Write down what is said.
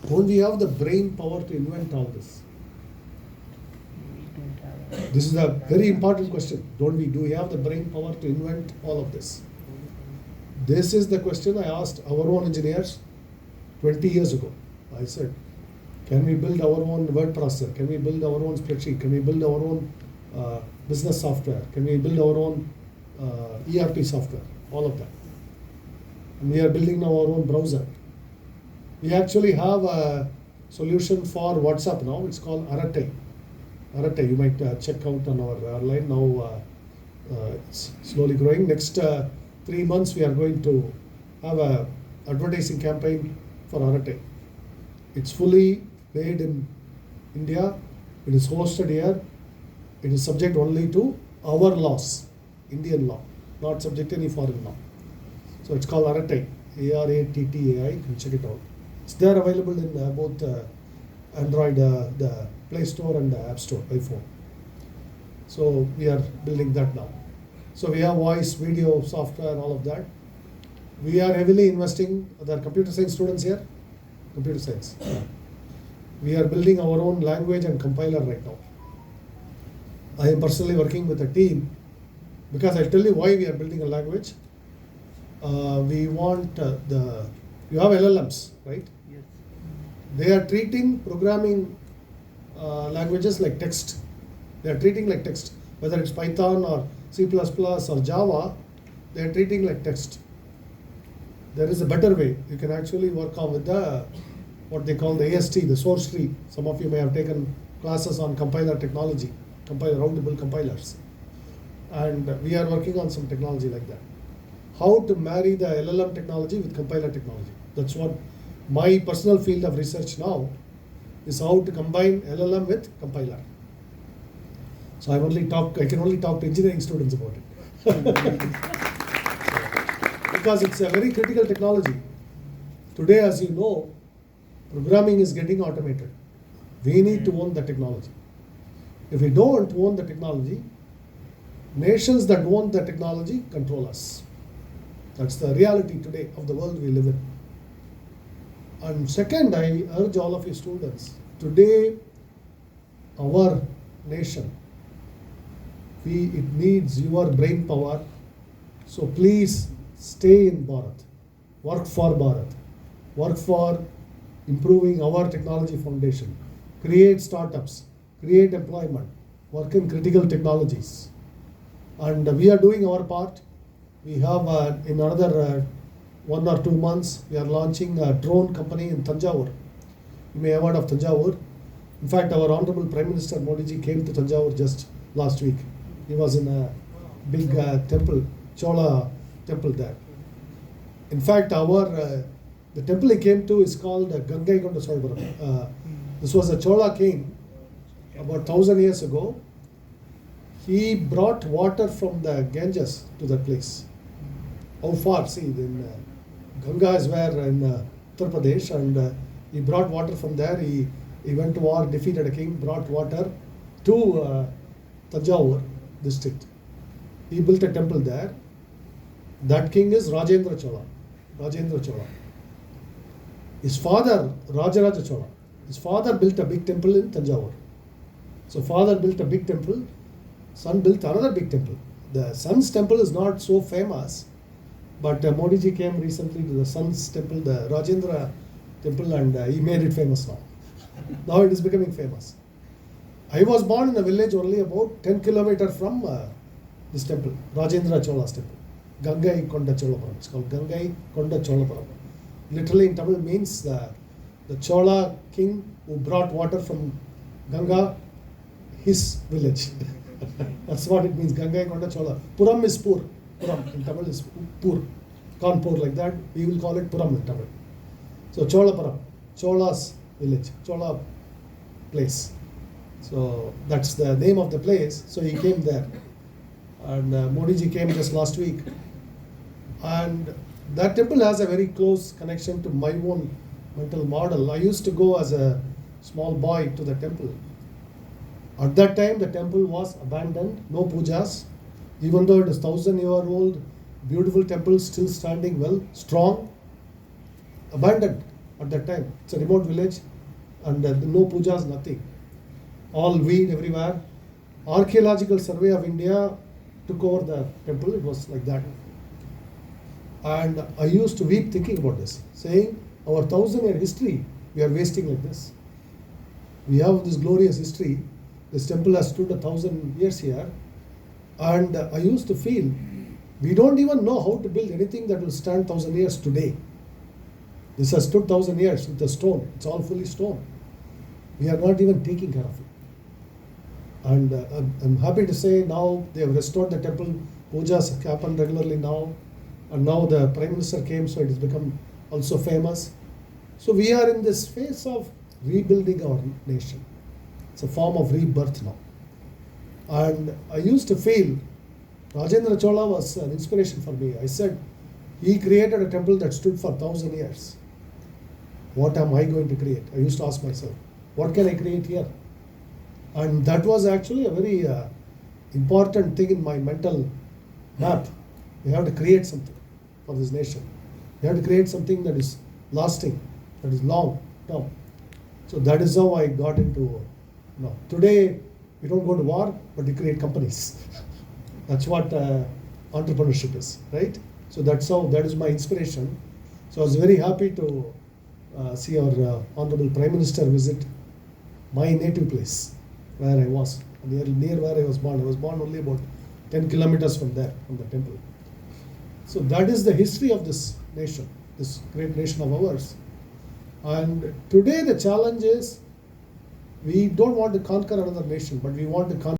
Don't we have the brain power to invent all this? This is a very important question. Do we have the brain power to invent all of this? This is the question I asked our own engineers 20 years ago. I said, can we build our own word processor? Can we build our own spreadsheet? Can we build our own business software? Can we build our own ERP software? All of that. And we are building now our own browser. We actually have a solution for WhatsApp now. It's called Arate. Arate, you might check out on our line now. It's slowly growing. Next 3 months, we are going to have a advertising campaign for Arate. It's fully paid in India. It is hosted here. It is subject only to our laws, Indian law, not subject to any foreign law. So it's called Arate, A-R-A-T-T-A-I. You can check it out. It's there available in both Android, the Play Store and the App Store, iPhone. So we are building that now. So we have voice, video, software, all of that. We are heavily investing. There are computer science students here. Computer science. We are building our own language and compiler right now. I am personally working with a team because I'll tell you why we are building a language. We want you have LLMs, right? Yes. They are treating programming languages like text. They are treating like text. Whether it's Python or C++ or Java, they are treating like text. There is a better way. You can actually work on with the what they call the AST, the source tree. Some of you may have taken classes on compiler technology, how to build compilers. And we are working on some technology like that. How to marry the LLM technology with compiler technology. That's what my personal field of research now is, how to combine LLM with compiler. So I can only talk to engineering students about it. Because it's a very critical technology. Today, as you know, programming is getting automated. We need to own the technology. If we don't own the technology, nations that own the technology control us. That's the reality today of the world we live in. And second, I urge all of you students, today our nation, it needs your brain power. So please stay in Bharat, work for Bharat, work for improving our technology foundation, create startups, create employment, work in critical technologies. And we are doing our part. We have in another 1 or 2 months, we are launching a drone company in Tanjavur. You may have heard of Tanjavur. In fact, our Honorable Prime Minister Modi ji came to Tanjavur just last week. He was in a big temple, Chola temple there. In fact, the temple he came to is called Gangai Konda Solvaram. This was a Chola king about 1,000 years ago. He brought water from the Ganges to that place. How far? See, Ganga is where in Uttar Pradesh, and he brought water from there. He went to war, defeated a king, brought water to Tanjavur district. He built a temple there. That king is Rajendra Chola. Rajendra Chola. His father, Rajaraja Chola, his father built a big temple in Tanjavur. So father built a big temple, son built another big temple. The son's temple is not so famous, but Modi ji came recently to the son's temple, the Rajendra temple, and he made it famous now. Now it is becoming famous. I was born in a village only about 10 kilometers from this temple, Rajendra Chola's temple. Gangai Konda Cholapuram. It's called Gangai Konda Cholapuram. Literally in Tamil means the Chola king who brought water from Ganga, his village. That's what it means, Gangai Konda Chola. Puram is Pur. Puram in Tamil is Pur. Kanpur like that. We will call it Puram in Tamil. So Cholapuram, Chola's village, Chola place. So that's the name of the place. So he came there. And Modi ji came just last week. And that temple has a very close connection to my own mental model. I used to go as a small boy to the temple. At that time, the temple was abandoned, no pujas. Even though it is 1,000-year-old, beautiful temple, still standing well, strong, abandoned. at that time. It's a remote village, and no pujas, nothing. All weed everywhere. Archaeological Survey of India took over the temple. It was like that. And I used to weep thinking about this, saying our 1,000-year history, we are wasting like this. We have this glorious history. This temple has stood 1,000 years here. And I used to feel we don't even know how to build anything that will stand 1,000 years today. This has stood 1,000 years with the stone. It's all fully stone. We are not even taking care of it. And I'm happy to say now they have restored the temple. Pujas happen regularly now. And now the Prime Minister came, so it has become also famous. So we are in this phase of rebuilding our nation. It's a form of rebirth now. And I used to feel Rajendra Chola was an inspiration for me. I said, he created a temple that stood for 1,000 years. What am I going to create? I used to ask myself, what can I create here? And that was actually a very important thing in my mental map. We have to create something for this nation. We have to create something that is lasting, that is long term. So that is how I got into, today we don't go to war, but we create companies. That's what entrepreneurship is, right? So that is my inspiration. So I was very happy to see our Honorable Prime Minister visit my native place, where I was, near where I was born. I was born only about 10 kilometers from there, from the temple. So that is the history of this nation, this great nation of ours. And today the challenge is, we don't want to conquer another nation, but we want to conquer